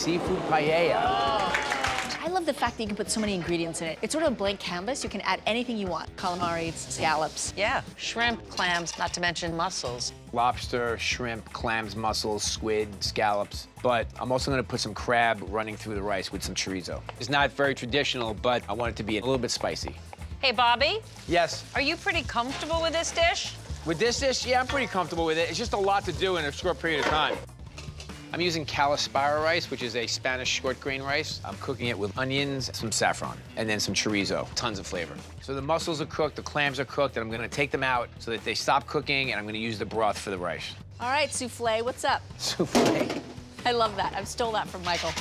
seafood paella. I love the fact that you can put so many ingredients in it. It's sort of a blank canvas. You can add anything you want. Calamari, scallops. Yeah, shrimp, clams, not to mention mussels. Lobster, shrimp, clams, mussels, squid, scallops. But I'm also gonna put some crab running through the rice with some chorizo. It's not very traditional, but I want it to be a little bit spicy. Hey, Bobby, Yes. are you pretty comfortable with this dish? With this dish, yeah, I'm pretty comfortable with it. It's just a lot to do in a short period of time. I'm using calaspara rice, which is a Spanish short grain rice. I'm cooking it with onions, some saffron, and then some chorizo. Tons of flavor. So the mussels are cooked, the clams are cooked, and I'm gonna take them out so that they stop cooking, and I'm gonna use the broth for the rice. All right, souffle, what's up? Souffle. I love that. I stole that from Michael.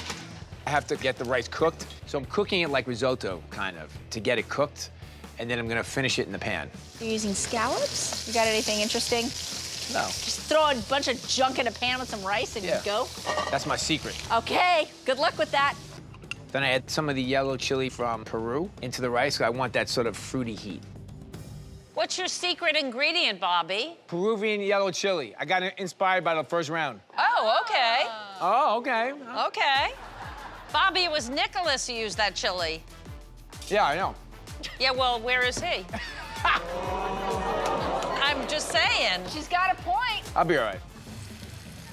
I have to get the rice cooked, so I'm cooking it like risotto, kind of, to get it cooked, and then I'm gonna finish it in the pan. You're using scallops? You got anything interesting? No. Just throw a bunch of junk in a pan with some rice and you go? That's my secret. Okay, good luck with that. Then I add some of the yellow chili from Peru into the rice. I want that sort of fruity heat. What's your secret ingredient, Bobby? Peruvian yellow chili. I got inspired by the first round. Oh, okay. Oh, okay. Okay. Bobby, it was Nicholas who used that chili. Yeah, I know. Yeah, well, where is he? I'm just saying. She's got a point. I'll be all right.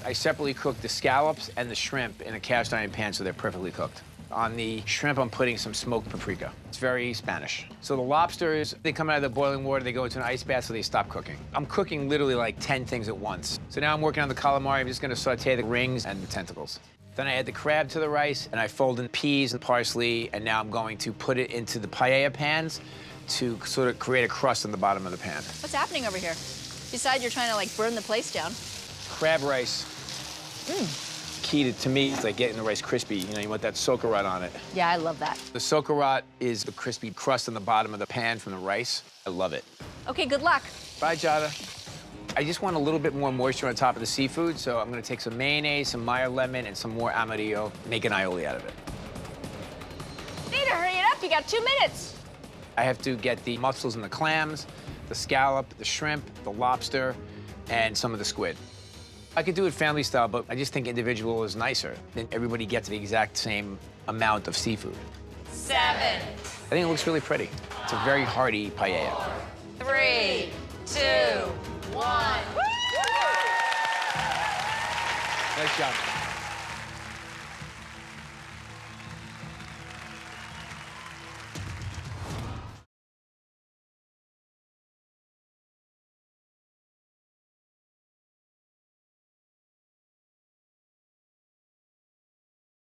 I separately cooked the scallops and the shrimp in a cast iron pan so they're perfectly cooked. On the shrimp, I'm putting some smoked paprika. It's very Spanish. So the lobsters, they come out of the boiling water, they go into an ice bath, so they stop cooking. I'm cooking literally like 10 things at once. So now I'm working on the calamari. I'm just gonna saute the rings and the tentacles. Then I add the crab to the rice, and I fold in peas and parsley, and now I'm going to put it into the paella pans to sort of create a crust on the bottom of the pan. What's happening over here? Besides, you're trying to, like, burn the place down. Crab rice. Key to me is like getting the rice crispy. You know, you want that socarrat on it. Yeah, I love that. The socarrat is the crispy crust on the bottom of the pan from the rice. I love it. Okay, good luck. Bye, Jada. I just want a little bit more moisture on top of the seafood, so I'm gonna take some mayonnaise, some Meyer lemon, and some more amarillo, make an aioli out of it. Need to hurry it up. You got 2 minutes. I have to get the mussels and the clams, the scallop, the shrimp, the lobster, and some of the squid. I could do it family style, but I just think individual is nicer. Then everybody gets the exact same amount of seafood. 7, I think it looks really pretty. It's a very hearty paella. 3, 2, 1. Nice job.